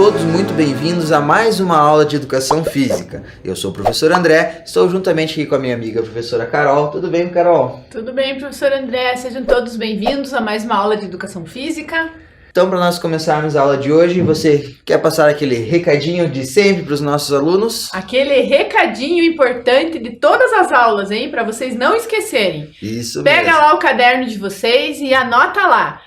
todos muito bem-vindos a mais uma aula de Educação Física. Eu sou o professor André, estou juntamente aqui com a minha amiga a professora Carol. Tudo bem, Carol? Tudo bem, professor André. Sejam todos bem-vindos a mais uma aula de Educação Física. Então, para nós começarmos a aula de hoje, você quer passar aquele recadinho de sempre para os nossos alunos? Aquele recadinho importante de todas as aulas, hein? Para vocês não esquecerem. Isso mesmo. Pega lá o caderno de vocês e anota lá.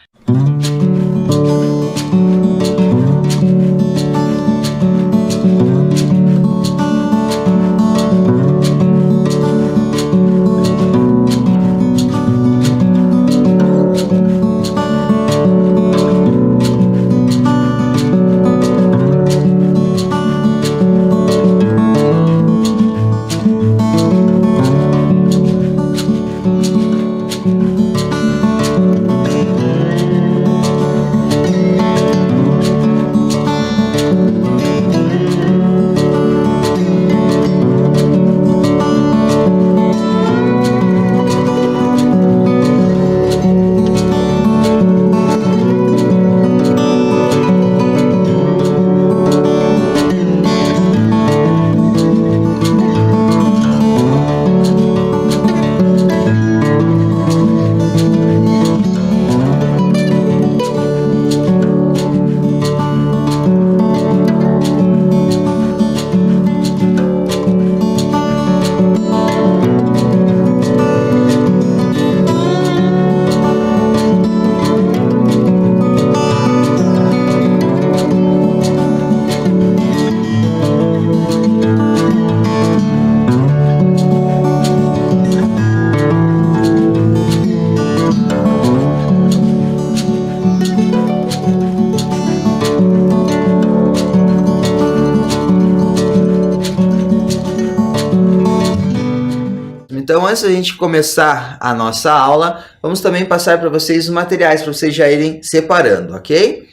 Então, antes da gente começar a nossa aula, vamos também passar para vocês os materiais para vocês já irem separando, ok?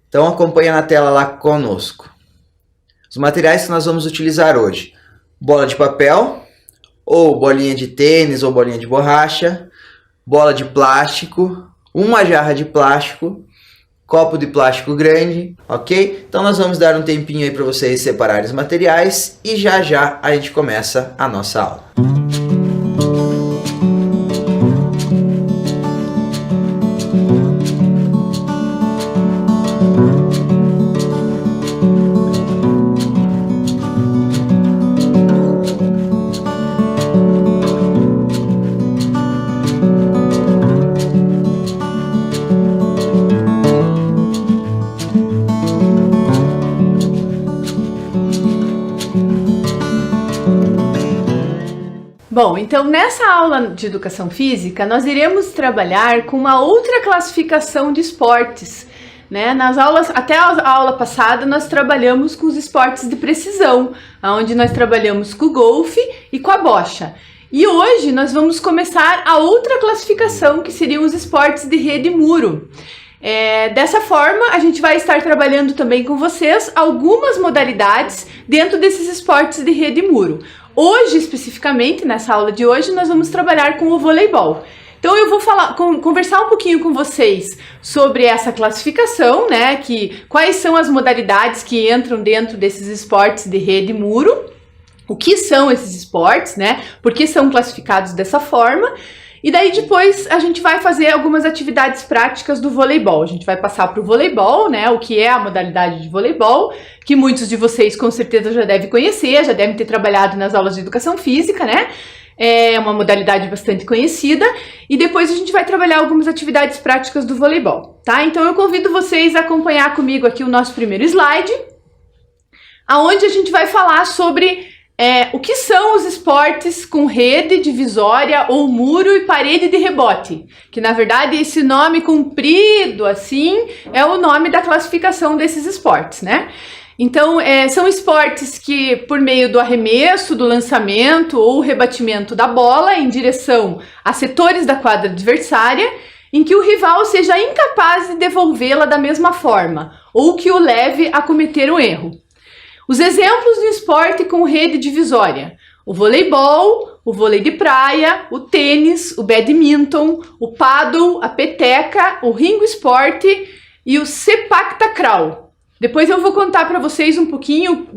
Então, acompanha na tela lá conosco. Os materiais que nós vamos utilizar hoje: bola de papel, ou bolinha de tênis, ou bolinha de borracha, bola de plástico, uma jarra de plástico, copo de plástico grande, ok? Então, nós vamos dar um tempinho aí para vocês separarem os materiais e já já a gente começa a nossa aula. Bom, então nessa aula de Educação Física, nós iremos trabalhar com uma outra classificação de esportes, né? Nas aulas, até a aula passada, nós trabalhamos com os esportes de precisão, onde nós trabalhamos com o golfe e com a bocha. E hoje nós vamos começar a outra classificação, que seriam os esportes de rede e muro. Dessa forma, a gente vai estar trabalhando também com vocês algumas modalidades dentro desses esportes de rede e muro. Hoje, especificamente, nessa aula de hoje, nós vamos trabalhar com o voleibol. Então eu vou conversar um pouquinho com vocês sobre essa classificação, né? Quais são as modalidades que entram dentro desses esportes de rede e muro, o que são esses esportes, né? Por que são classificados dessa forma? E daí depois a gente vai fazer algumas atividades práticas do voleibol. A gente vai passar para o voleibol, né? O que é a modalidade de voleibol, que muitos de vocês com certeza já devem conhecer, já devem ter trabalhado nas aulas de Educação Física, né? É uma modalidade bastante conhecida. E depois a gente vai trabalhar algumas atividades práticas do voleibol, tá? Então eu convido vocês a acompanhar comigo aqui o nosso primeiro slide, aonde a gente vai falar sobre o que são os esportes com rede, divisória ou muro e parede de rebote, que na verdade esse nome comprido assim é o nome da classificação desses esportes, né? Então são esportes que por meio do arremesso, do lançamento ou rebatimento da bola em direção a setores da quadra adversária, em que o rival seja incapaz de devolvê-la da mesma forma ou que o leve a cometer um erro. Os exemplos de esporte com rede divisória: o voleibol, o vôlei de praia, o tênis, o badminton, o paddle, a peteca, o ringo esporte e o sepak takraw. Depois eu vou contar para vocês um pouquinho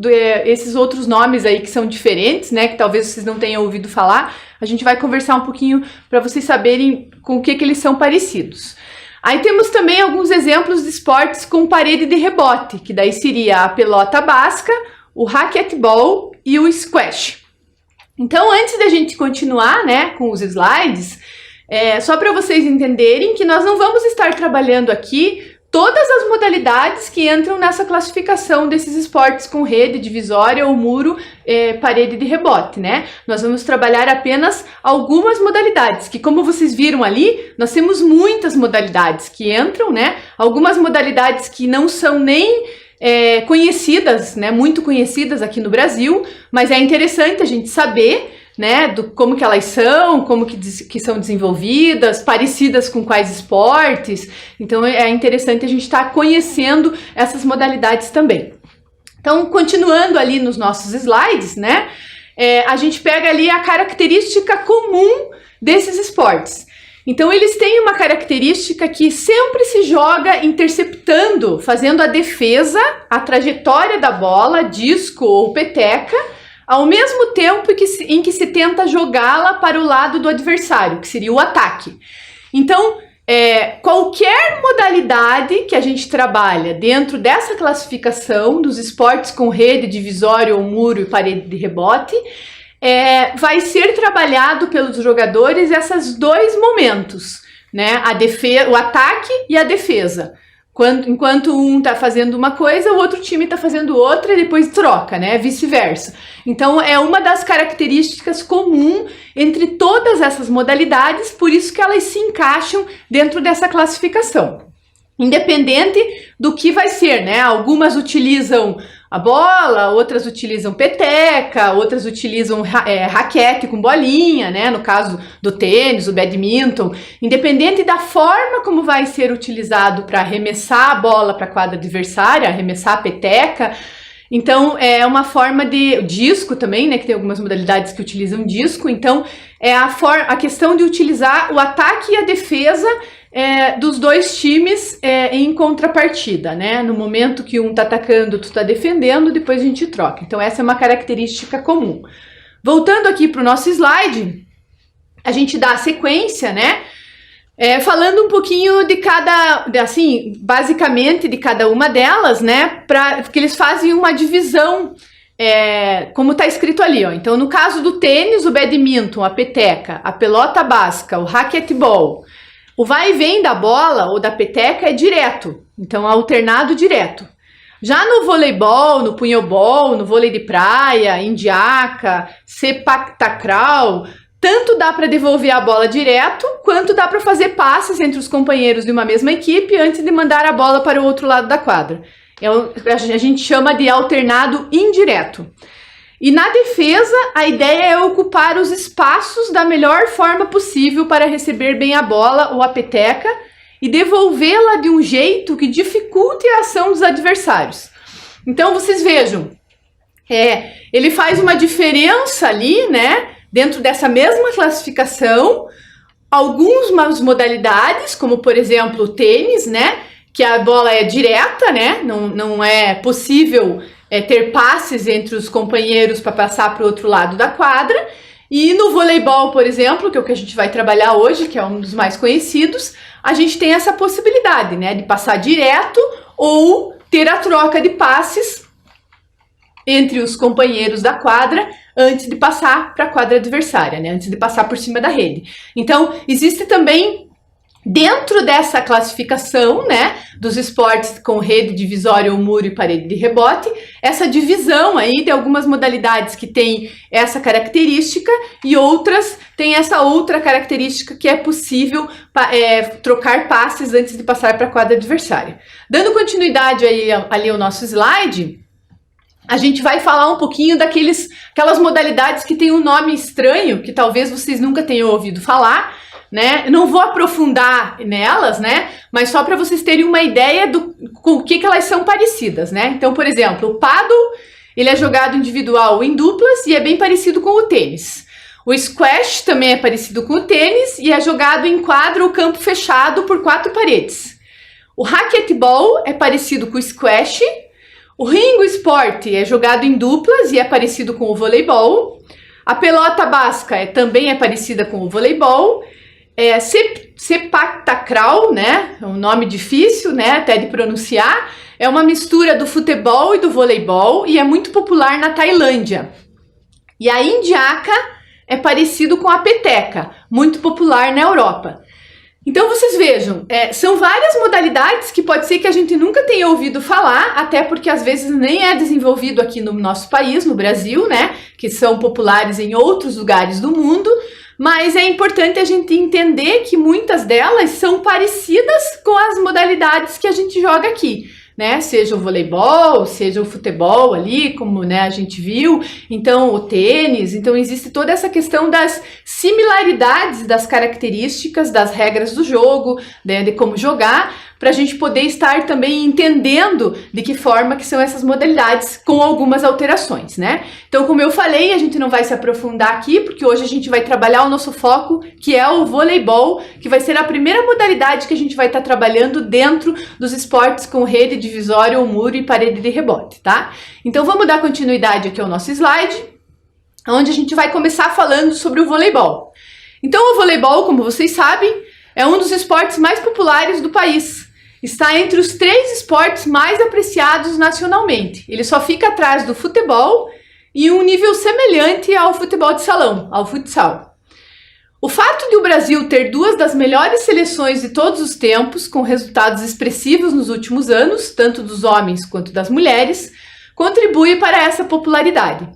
esses outros nomes aí que são diferentes, né? Que talvez vocês não tenham ouvido falar. A gente vai conversar um pouquinho para vocês saberem com o que eles são parecidos. Aí temos também alguns exemplos de esportes com parede de rebote, que daí seria a pelota basca, o racquetball e o squash. Então, antes da gente continuar, né, com os slides, só para vocês entenderem que nós não vamos estar trabalhando aqui todas as modalidades que entram nessa classificação desses esportes com rede, divisória ou muro, parede de rebote, né? Nós vamos trabalhar apenas algumas modalidades, que como vocês viram ali, nós temos muitas modalidades que entram, né? Algumas modalidades que não são nem conhecidas, né? Muito conhecidas aqui no Brasil, mas é interessante a gente saber, né, como que elas são, como que são desenvolvidas, parecidas com quais esportes. Então é interessante a gente estar conhecendo essas modalidades também. Então, continuando ali nos nossos slides, né, a gente pega ali a característica comum desses esportes. Então eles têm uma característica que sempre se joga interceptando, fazendo a defesa, a trajetória da bola, disco ou peteca, ao mesmo tempo em que se tenta jogá-la para o lado do adversário, que seria o ataque. Então, qualquer modalidade que a gente trabalha dentro dessa classificação dos esportes com rede, divisória ou muro e parede de rebote, vai ser trabalhado pelos jogadores esses dois momentos, né? O ataque e a defesa. Enquanto um está fazendo uma coisa, o outro time está fazendo outra e depois troca, né? Vice-versa. Então, é uma das características comuns entre todas essas modalidades, por isso que elas se encaixam dentro dessa classificação. Independente do que vai ser, né? Algumas utilizam a bola, outras utilizam peteca, outras utilizam raquete com bolinha, né? No caso do tênis, o badminton. Independente da forma como vai ser utilizado para arremessar a bola para a quadra adversária, arremessar a peteca. Então, é uma forma de disco também, né? Que tem algumas modalidades que utilizam disco. Então, é a questão de utilizar o ataque e a defesa dos dois times em contrapartida, né? No momento que um tá atacando, tu tá defendendo, depois a gente troca. Então essa é uma característica comum. Voltando aqui para o nosso slide, a gente dá a sequência, né? Falando um pouquinho de basicamente de cada uma delas, né? Porque eles fazem uma divisão, como tá escrito ali, ó. Então no caso do tênis, o badminton, a peteca, a pelota basca, o racquetball, o vai e vem da bola ou da peteca é direto, então alternado direto. Já no voleibol, no punhobol, no vôlei de praia, indiaca, sepak takraw, tanto dá para devolver a bola direto, quanto dá para fazer passes entre os companheiros de uma mesma equipe antes de mandar a bola para o outro lado da quadra. A gente chama de alternado indireto. E na defesa, a ideia é ocupar os espaços da melhor forma possível para receber bem a bola ou a peteca e devolvê-la de um jeito que dificulte a ação dos adversários. Então, vocês vejam, ele faz uma diferença ali, né, dentro dessa mesma classificação, algumas modalidades, como por exemplo o tênis, né, que a bola é direta, né, não é possível ter passes entre os companheiros para passar para o outro lado da quadra. E no voleibol, por exemplo, que é o que a gente vai trabalhar hoje, que é um dos mais conhecidos, a gente tem essa possibilidade, né, de passar direto ou ter a troca de passes entre os companheiros da quadra antes de passar para a quadra adversária, né, antes de passar por cima da rede. Então, existe também dentro dessa classificação, né, dos esportes com rede, divisória ou muro e parede de rebote, essa divisão aí de algumas modalidades que tem essa característica e outras tem essa outra característica que é possível trocar passes antes de passar para a quadra adversária. Dando continuidade aí ali ao nosso slide, a gente vai falar um pouquinho aquelas modalidades que tem um nome estranho, que talvez vocês nunca tenham ouvido falar, né? Eu não vou aprofundar nelas, né? Mas só para vocês terem uma ideia com o que elas são parecidas, né? Então, por exemplo, o paddle, ele é jogado individual ou em duplas e é bem parecido com o tênis. O squash também é parecido com o tênis e é jogado em quadra ou campo fechado por 4 paredes. O racquetball é parecido com o squash, O ringo esporte é jogado em duplas e é parecido com o voleibol. A pelota basca também é parecida com o voleibol. Sepak takraw, né? É um nome difícil, né? Até de pronunciar. É uma mistura do futebol e do voleibol e é muito popular na Tailândia. E a indiaca é parecido com a peteca, muito popular na Europa. Então vocês vejam, são várias modalidades que pode ser que a gente nunca tenha ouvido falar, até porque às vezes nem é desenvolvido aqui no nosso país, no Brasil, né? Que são populares em outros lugares do mundo, mas é importante a gente entender que muitas delas são parecidas com as modalidades que a gente joga aqui. Né? Seja o voleibol, seja o futebol ali, como, né, a gente viu, então o tênis, então existe toda essa questão das similaridades das características, das regras do jogo, né, de como jogar, para a gente poder estar também entendendo de que forma que são essas modalidades com algumas alterações, né? Então, como eu falei, a gente não vai se aprofundar aqui, porque hoje a gente vai trabalhar o nosso foco, que é o voleibol, que vai ser a primeira modalidade que a gente vai estar trabalhando dentro dos esportes com rede divisória, ou muro e parede de rebote, tá? Então, vamos dar continuidade aqui ao nosso slide, onde a gente vai começar falando sobre o voleibol. Então, o voleibol, como vocês sabem, é um dos esportes mais populares do país. Está entre os 3 esportes mais apreciados nacionalmente. Ele só fica atrás do futebol e um nível semelhante ao futebol de salão, ao futsal. O fato de o Brasil ter 2 das melhores seleções de todos os tempos, com resultados expressivos nos últimos anos, tanto dos homens quanto das mulheres, contribui para essa popularidade.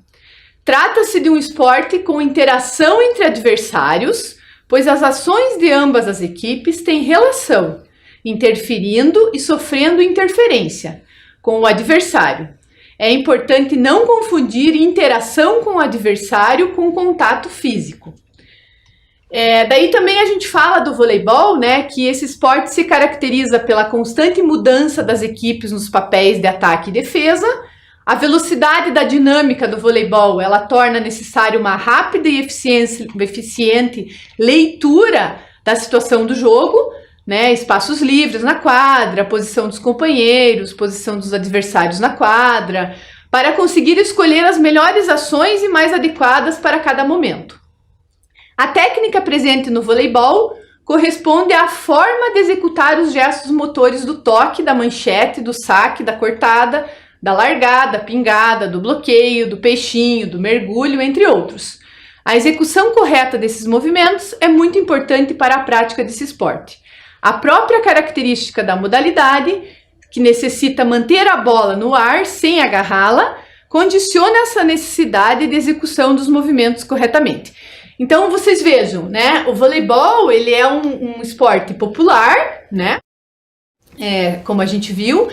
Trata-se de um esporte com interação entre adversários, pois as ações de ambas as equipes têm relação, interferindo e sofrendo interferência com o adversário. É importante não confundir interação com o adversário com contato físico. Daí também a gente fala do voleibol, né, que esse esporte se caracteriza pela constante mudança das equipes nos papéis de ataque e defesa. A velocidade da dinâmica do voleibol, ela torna necessário uma rápida e eficiente leitura da situação do jogo, né, espaços livres na quadra, posição dos companheiros, posição dos adversários na quadra, para conseguir escolher as melhores ações e mais adequadas para cada momento. A técnica presente no voleibol corresponde à forma de executar os gestos motores do toque, da manchete, do saque, da cortada, da largada, pingada, do bloqueio, do peixinho, do mergulho, entre outros. A execução correta desses movimentos é muito importante para a prática desse esporte. A própria característica da modalidade, que necessita manter a bola no ar sem agarrá-la, condiciona essa necessidade de execução dos movimentos corretamente. Então, vocês vejam, né? O voleibol, ele é um esporte popular, né? Como a gente viu,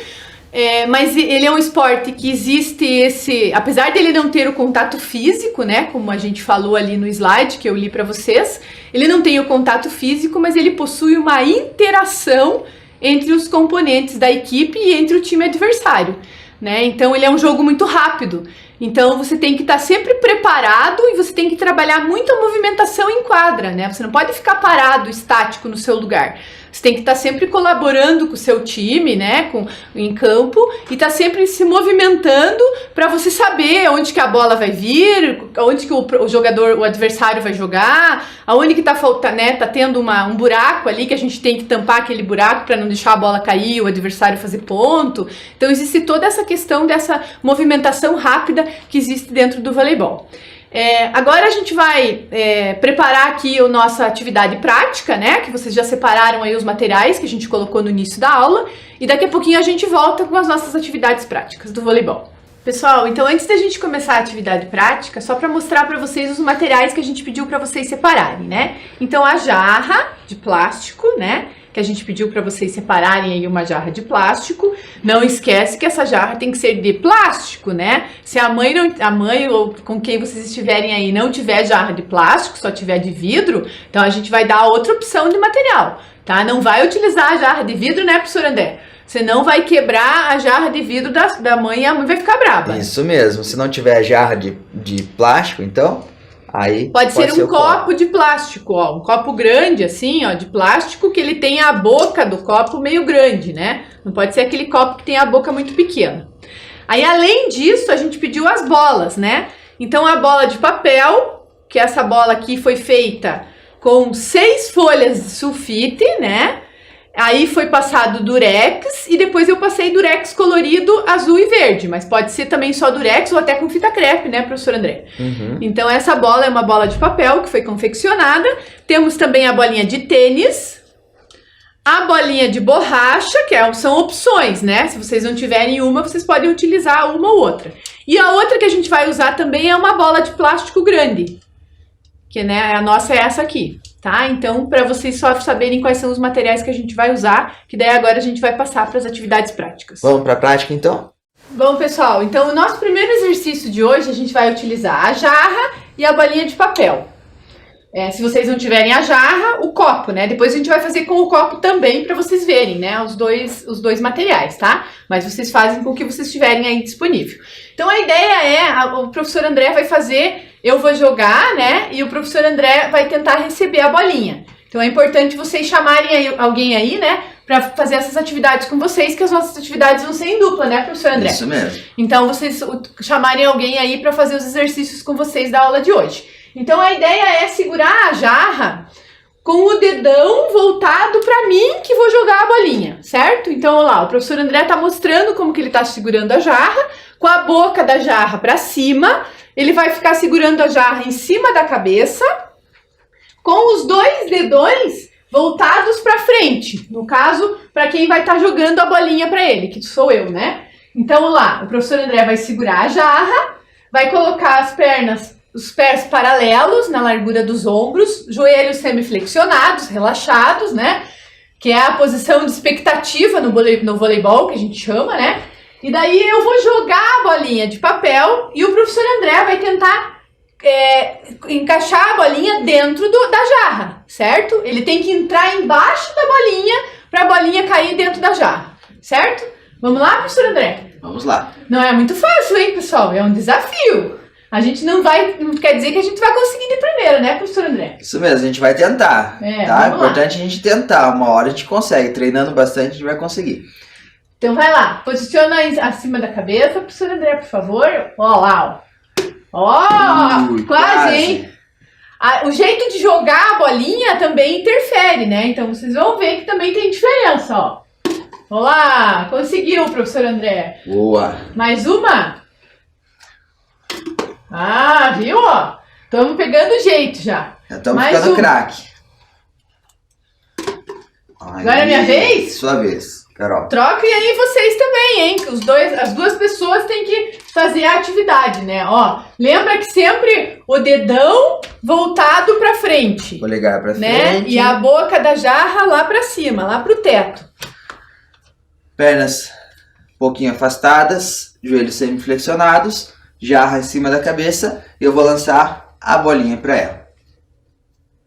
mas ele é um esporte que existe apesar dele não ter o contato físico, né? Como a gente falou ali no slide que eu li para vocês, ele não tem o contato físico, mas ele possui uma interação entre os componentes da equipe e entre o time adversário, né? Então ele é um jogo muito rápido. Então você tem que estar sempre preparado e você tem que trabalhar muito a movimentação em quadra, né? Você não pode ficar parado, estático no seu lugar. Você tem que estar sempre colaborando com o seu time, né, em campo, e estar sempre se movimentando para você saber onde que a bola vai vir, onde que o jogador, o adversário vai jogar, aonde que tá faltando, né, tá tendo um buraco ali que a gente tem que tampar aquele buraco para não deixar a bola cair, o adversário fazer ponto. Então existe toda essa questão dessa movimentação rápida que existe dentro do voleibol. Agora a gente vai preparar aqui a nossa atividade prática, né? Que vocês já separaram aí os materiais que a gente colocou no início da aula. E daqui a pouquinho a gente volta com as nossas atividades práticas do voleibol. Pessoal, então antes da gente começar a atividade prática, só para mostrar para vocês os materiais que a gente pediu para vocês separarem, né? Então a jarra de plástico, né? Que a gente pediu para vocês separarem aí uma jarra de plástico. Não esquece que essa jarra tem que ser de plástico, né? Se a mãe ou com quem vocês estiverem aí não tiver jarra de plástico, só tiver de vidro, então a gente vai dar outra opção de material, tá? Não vai utilizar a jarra de vidro, né, professor André? Você não vai quebrar a jarra de vidro da mãe e a mãe vai ficar brava. Isso mesmo. Se não tiver jarra de plástico, então... Aí pode ser um copo de plástico, ó, um copo grande assim, ó, de plástico, que ele tenha a boca do copo meio grande, né? Não pode ser aquele copo que tem a boca muito pequena. Aí, além disso, a gente pediu as bolas, né? Então, a bola de papel, que essa bola aqui foi feita com 6 folhas de sulfite, né? Aí foi passado durex e depois eu passei durex colorido azul e verde, mas pode ser também só durex ou até com fita crepe, né, professor André? Então essa bola é uma bola de papel que foi confeccionada. Temos também a bolinha de tênis, a bolinha de borracha, são opções, né? Se vocês não tiverem uma, vocês podem utilizar uma ou outra. E a outra que a gente vai usar também é uma bola de plástico grande, que, né, a nossa é essa aqui. Tá? Então, para vocês só saberem quais são os materiais que a gente vai usar, que daí agora a gente vai passar para as atividades práticas. Vamos para a prática, então? Bom, pessoal, então o nosso primeiro exercício de hoje a gente vai utilizar a jarra e a bolinha de papel. Se vocês não tiverem a jarra, o copo, né? Depois a gente vai fazer com o copo também para vocês verem, né? Os dois materiais, tá? Mas vocês fazem com o que vocês tiverem aí disponível. Então a ideia o professor André vai fazer, eu vou jogar, né? E o professor André vai tentar receber a bolinha. Então é importante vocês chamarem alguém aí, né? Para fazer essas atividades com vocês, que as nossas atividades vão ser em dupla, né, professor André? Isso mesmo. Então vocês chamarem alguém aí para fazer os exercícios com vocês da aula de hoje. Então a ideia é segurar a jarra com o dedão voltado para mim que vou jogar a bolinha, certo? Então, olha lá, o professor André tá mostrando como que ele tá segurando a jarra, com a boca da jarra para cima. Ele vai ficar segurando a jarra em cima da cabeça, com os 2 dedões voltados para frente. No caso, para quem vai estar jogando a bolinha para ele, que sou eu, né? Então, olha lá, o professor André vai segurar a jarra, vai colocar os pés paralelos na largura dos ombros, joelhos semiflexionados, relaxados, né? Que é a posição de expectativa no voleibol, que a gente chama, né? E daí eu vou jogar a bolinha de papel e o professor André vai tentar encaixar a bolinha dentro da jarra, certo? Ele tem que entrar embaixo da bolinha para a bolinha cair dentro da jarra, certo? Vamos lá, professor André? Vamos lá. Não é muito fácil, hein, pessoal? É um desafio. A gente não quer dizer que a gente vai conseguir de primeira, né, professor André? Isso mesmo, a gente vai tentar, tá? É importante a gente tentar, uma hora a gente consegue, treinando bastante a gente vai conseguir. Então vai lá, posiciona acima da cabeça, professor André, por favor. Ó lá, ó. Quase, hein? O jeito de jogar a bolinha também interfere, né? Então vocês vão ver que também tem diferença, ó. Olá, conseguiu, professor André. Boa. Mais uma? Ah, viu, ó? Estamos pegando jeito já. Já estamos ficando craque. Agora é minha vez? Sua vez, Carol. Troquem aí vocês também, hein? As duas pessoas têm que fazer a atividade, né? Ó, lembra que sempre o dedão voltado pra frente. Polegar pra né? frente. E a boca da jarra lá pra cima, lá pro teto. Pernas um pouquinho afastadas, joelhos semiflexionados, jarra em cima da cabeça. Eu vou lançar a bolinha pra ela.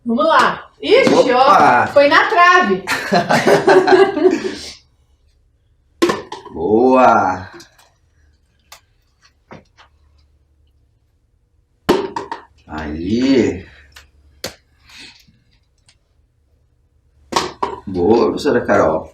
Vamos lá. Ixi, ó, foi na trave. Boa! Aí! Boa, professora Carol.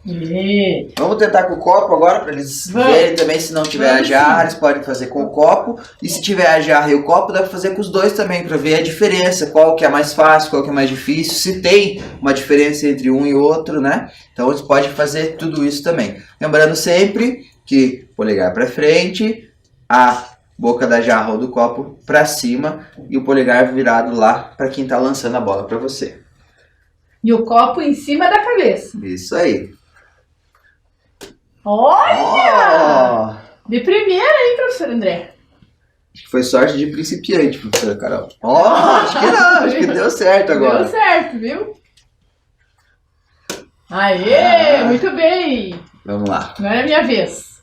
Vamos tentar com o copo agora, para eles verem também. Se não tiver a jarra, eles podem fazer com o copo. E se tiver a jarra e o copo, dá para fazer com os dois também, para ver a diferença. Qual que é mais fácil, qual que é mais difícil. Se tem uma diferença entre um e outro, né? Então, eles podem fazer tudo isso também. Lembrando sempre que polegar para frente, a boca da jarra ou do copo para cima e o polegar virado lá para quem está lançando a bola para você. E o copo em cima da cabeça. Isso aí. Olha! De primeira, hein, professor André? Acho que foi sorte de principiante, professora Carol. Acho que não, acho que deu certo agora. Deu certo, viu? Aê, muito bem. Vamos lá. Agora é a minha vez.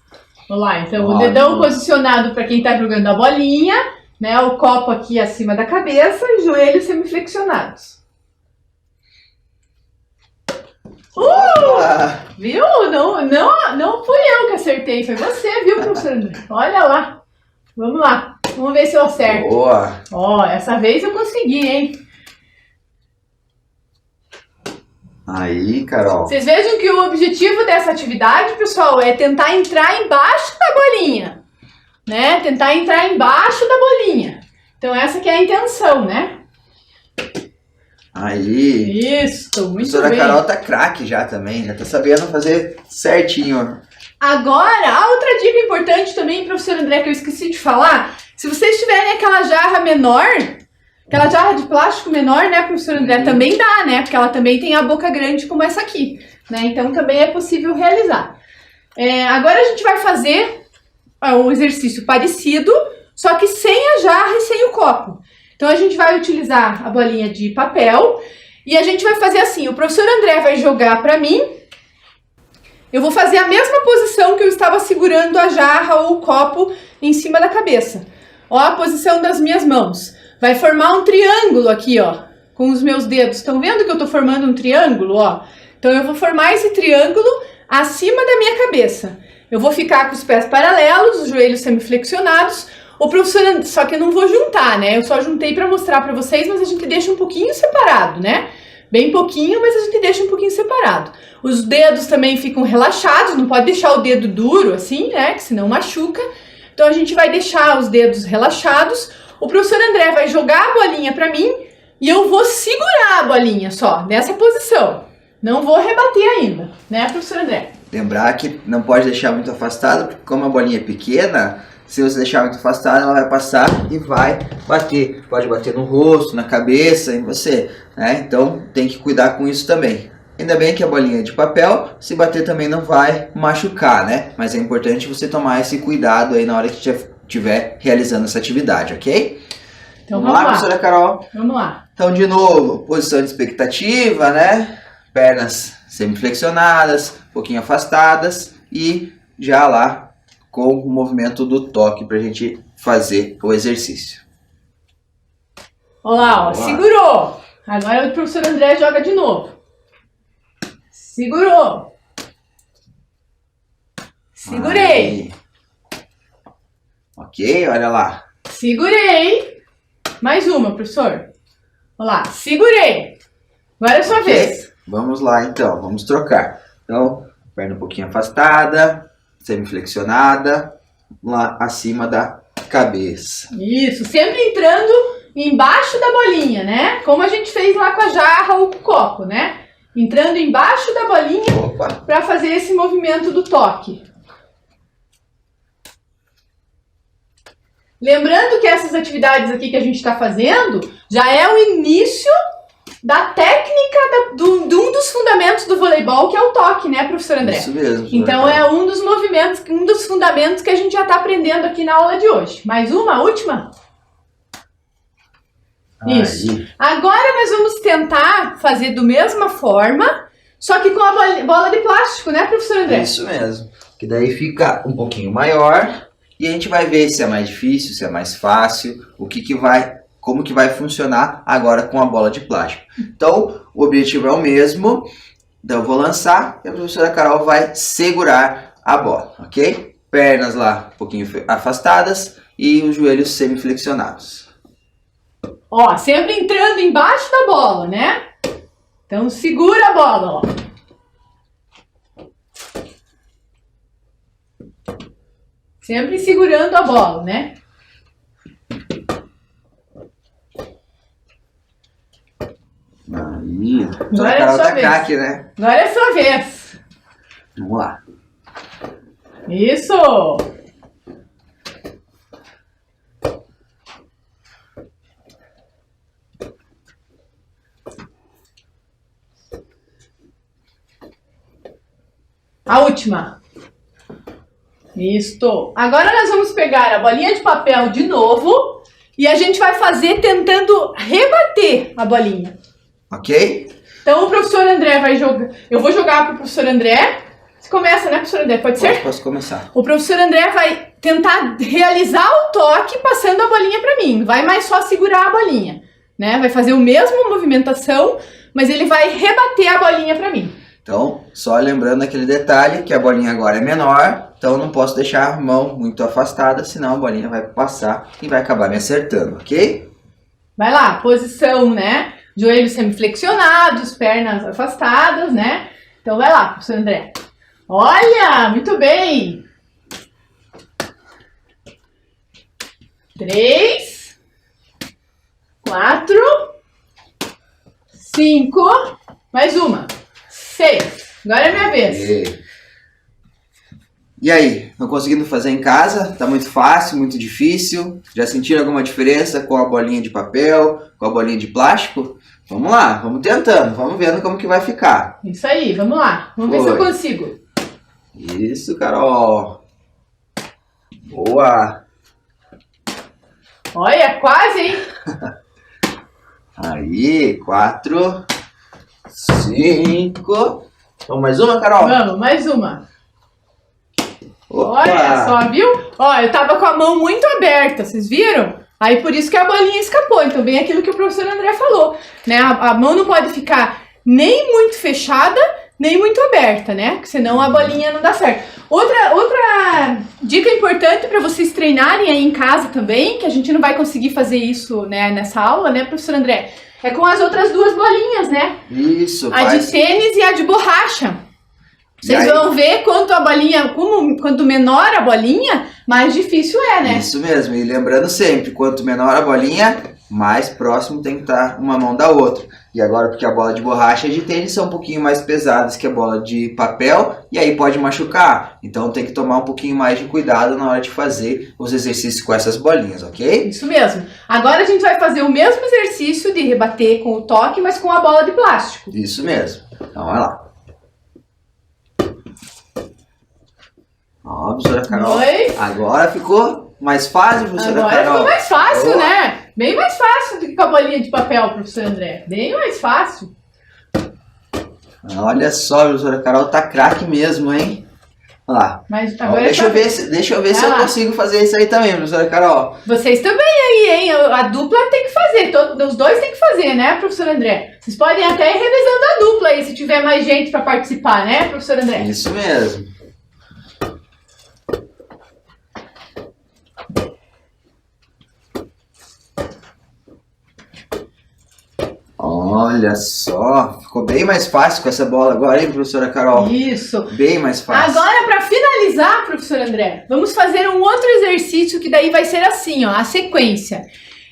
Vamos lá, então o dedão posicionado para quem tá jogando a bolinha, né? O copo aqui acima da cabeça e joelhos semiflexionados. Viu? Não fui eu que acertei, foi você, viu, professor André? Olha lá. Vamos lá. Vamos ver se eu acerto. Boa. Ó, essa vez eu consegui, hein? Aí, Carol. Vocês vejam que o objetivo dessa atividade, pessoal, é tentar entrar embaixo da bolinha. né? Tentar entrar embaixo da bolinha. Então essa que é a intenção, né? Aí. Isso, muito bem. A professora Carol tá craque já também, já tá sabendo fazer certinho. Agora, a outra dica importante também, professor André, que eu esqueci de falar, se vocês tiverem aquela jarra menor, aquela jarra de plástico menor, né, professor André, também dá, né, porque ela também tem a boca grande como essa aqui, né, então também é possível realizar. Agora a gente vai fazer um exercício parecido, só que sem a jarra e sem o copo. Então a gente vai utilizar a bolinha de papel e a gente vai fazer assim, o professor André vai jogar para mim. Eu vou fazer a mesma posição que eu estava segurando a jarra ou o copo em cima da cabeça. Ó a posição das minhas mãos. Vai formar um triângulo aqui, ó, com os meus dedos. Estão vendo que eu estou formando um triângulo, ó? Então eu vou formar esse triângulo acima da minha cabeça. Eu vou ficar com os pés paralelos, os joelhos semiflexionados. O professor, só que eu não vou juntar, né? Eu só juntei para mostrar para vocês, mas a gente deixa um pouquinho separado, né? Bem pouquinho, mas a gente deixa um pouquinho separado. Os dedos também ficam relaxados, não pode deixar o dedo duro assim, né? Que senão machuca. Então a gente vai deixar os dedos relaxados. O professor André vai jogar a bolinha para mim e eu vou segurar a bolinha só, nessa posição. Não vou rebater ainda, né, professor André? Lembrar que não pode deixar muito afastado, porque como a bolinha é pequena, se você deixar muito afastado, ela vai passar e vai bater. Pode bater no rosto, na cabeça, em você, né? Então tem que cuidar com isso também. Ainda bem que a bolinha é de papel, se bater também não vai machucar, né? Mas é importante você tomar esse cuidado aí na hora que estiver realizando essa atividade, ok? Então vamos lá, professora Carol. Vamos lá. Então, de novo, posição de expectativa, né? Pernas semiflexionadas, um pouquinho afastadas e já lá com o movimento do toque para a gente fazer o exercício. Olá, ó, segurou. Agora o professor André joga de novo. Segurou. Segurei. Aí. Ok, olha lá. Segurei. Mais uma, professor. Olha lá, segurei. Agora é a sua vez. Vamos lá, então. Vamos trocar. Então, perna um pouquinho afastada, semiflexionada, lá acima da cabeça. Isso, sempre entrando embaixo da bolinha, né? Como a gente fez lá com a jarra ou com o copo, né? Entrando embaixo da bolinha para fazer esse movimento do toque. Lembrando que essas atividades aqui que a gente está fazendo já é o início da técnica de um dos fundamentos do voleibol, que é o toque, né, professor André? Isso mesmo. Então é um dos movimentos, um dos fundamentos que a gente já está aprendendo aqui na aula de hoje. Mais uma, última? Isso. Aí. Agora nós vamos tentar fazer da mesma forma, só que com a bola de plástico, né, professor André? Isso mesmo. Que daí fica um pouquinho maior e a gente vai ver se é mais difícil, se é mais fácil, como que vai funcionar agora com a bola de plástico. Então, o objetivo é o mesmo. Então, eu vou lançar e a professora Carol vai segurar a bola, ok? Pernas lá um pouquinho afastadas e os joelhos semiflexionados. Ó, sempre entrando embaixo da bola, né? Então segura a bola, ó. Sempre segurando a bola, né? Aí, Agora é Carol sua tá vez. craque, né? Agora é sua vez. Vamos lá. Isso! A última. Isso. Agora nós vamos pegar a bolinha de papel de novo e a gente vai fazer tentando rebater a bolinha. Ok? Então o professor André vai jogar. Eu vou jogar para o professor André. Você começa, né, professor André? Pode ser? Posso começar. O professor André vai tentar realizar o toque passando a bolinha para mim. Vai mais só segurar a bolinha, né? Vai fazer a mesma movimentação, mas ele vai rebater a bolinha para mim. Então, só lembrando aquele detalhe que a bolinha agora é menor, então eu não posso deixar a mão muito afastada, senão a bolinha vai passar e vai acabar me acertando, ok? Vai lá, posição, né? Joelhos semiflexionados, pernas afastadas, né? Então vai lá, professor André. Olha, muito bem! 3, 4, 5, mais uma, 6. Agora é minha vez. E aí, estão conseguindo fazer em casa? Tá muito fácil, muito difícil? Já sentiram alguma diferença com a bolinha de papel, com a bolinha de plástico? Vamos lá, vamos tentando, vamos vendo como que vai ficar. Isso aí, vamos lá. Vamos ver se eu consigo. Isso, Carol. Boa. Olha, quase, hein? Aí, 4, 5. Vamos mais uma, Carol? Vamos, mais uma. Opa. Olha só, viu? Ó, eu tava com a mão muito aberta, vocês viram? Aí por isso que a bolinha escapou. Então bem aquilo que o professor André falou, né? A mão não pode ficar nem muito fechada, nem muito aberta, né? Porque senão a bolinha não dá certo. Outra dica importante para vocês treinarem aí em casa também, que a gente não vai conseguir fazer isso, né, nessa aula, né, professor André? É com as outras duas bolinhas, né? Isso, a de tênis e a de borracha. Vocês vão ver quanto a bolinha, quanto menor a bolinha, mais difícil é, né? Isso mesmo, e lembrando sempre, quanto menor a bolinha, mais próximo tem que estar uma mão da outra. E agora, porque a bola de borracha e de tênis são um pouquinho mais pesadas que a bola de papel, e aí pode machucar. Então tem que tomar um pouquinho mais de cuidado na hora de fazer os exercícios com essas bolinhas, ok? Isso mesmo. Agora a gente vai fazer o mesmo exercício de rebater com o toque, mas com a bola de plástico. Isso mesmo. Então vai lá. Ó, professora Carol. Oi. Agora ficou mais fácil, professora Carol. Agora ficou mais fácil, né? Bem mais fácil do que com a bolinha de papel, professor André. Bem mais fácil. Olha só, professora Carol tá craque mesmo, hein? Olha lá. Mas agora deixa eu ver se eu consigo fazer isso aí também, professora Carol. Vocês também aí, hein? A dupla tem que fazer, os dois tem que fazer, né, professor André? Vocês podem até ir revezando a dupla aí, se tiver mais gente para participar, né, professor André? Isso mesmo. Olha só, ficou bem mais fácil com essa bola agora, hein, professora Carol? Isso. Bem mais fácil. Agora, para finalizar, professor André, vamos fazer um outro exercício que daí vai ser assim, ó, a sequência.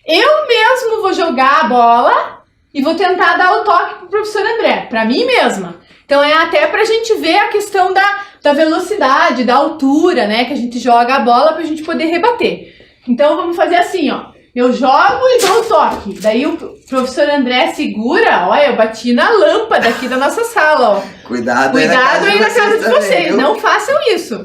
Eu mesmo vou jogar a bola e vou tentar dar o toque pro professor André, para mim mesma. Então é até pra gente ver a questão da velocidade, da altura, né, que a gente joga a bola pra gente poder rebater. Então vamos fazer assim, ó. Eu jogo e dou o toque. Daí o professor André segura. Olha, eu bati na lâmpada aqui da nossa sala, ó. Cuidado aí na casa de vocês. Viu? Não façam isso.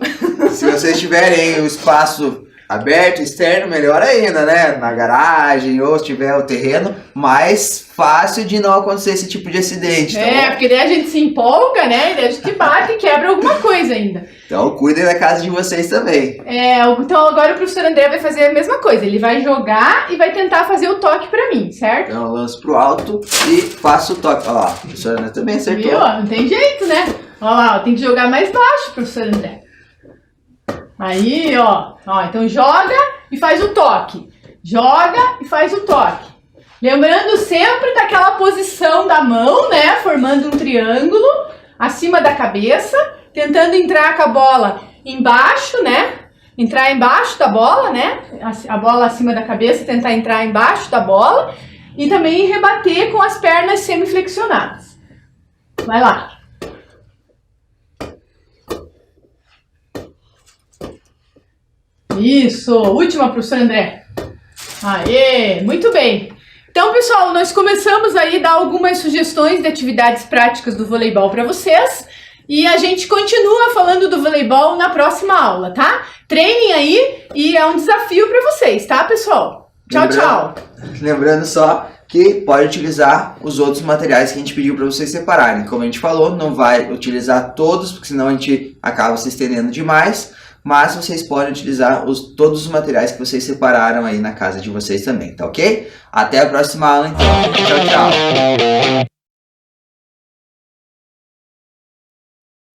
Se vocês tiverem o espaço aberto, externo, melhor ainda, né? Na garagem ou se tiver o terreno, mais fácil de não acontecer esse tipo de acidente. Tá porque daí a gente se empolga, né? E daí a gente bate e quebra alguma coisa ainda. Então cuidem da casa de vocês também. Então agora o professor André vai fazer a mesma coisa. Ele vai jogar e vai tentar fazer o toque pra mim, certo? Então eu lanço pro alto e faço o toque. Olha lá, o professor André também acertou. Viu? Não tem jeito, né? Olha lá, tem que jogar mais baixo, professor André. Aí, ó, então joga e faz o toque. Joga e faz o toque. Lembrando sempre daquela posição da mão, né? Formando um triângulo acima da cabeça, tentando entrar com a bola embaixo, né? Entrar embaixo da bola, né? A bola acima da cabeça, tentar entrar embaixo da bola e também rebater com as pernas semiflexionadas. Vai lá. Isso, última, professor André. Aê, muito bem. Então, pessoal, nós começamos aí a dar algumas sugestões de atividades práticas do voleibol para vocês. E a gente continua falando do voleibol na próxima aula, tá? Treinem aí e é um desafio para vocês, tá, pessoal? Tchau, tchau. Lembrando só que pode utilizar os outros materiais que a gente pediu para vocês separarem. Como a gente falou, não vai utilizar todos, porque senão a gente acaba se estendendo demais. Mas vocês podem utilizar todos os materiais que vocês separaram aí na casa de vocês também, tá ok? Até a próxima aula, então. Tchau, tchau.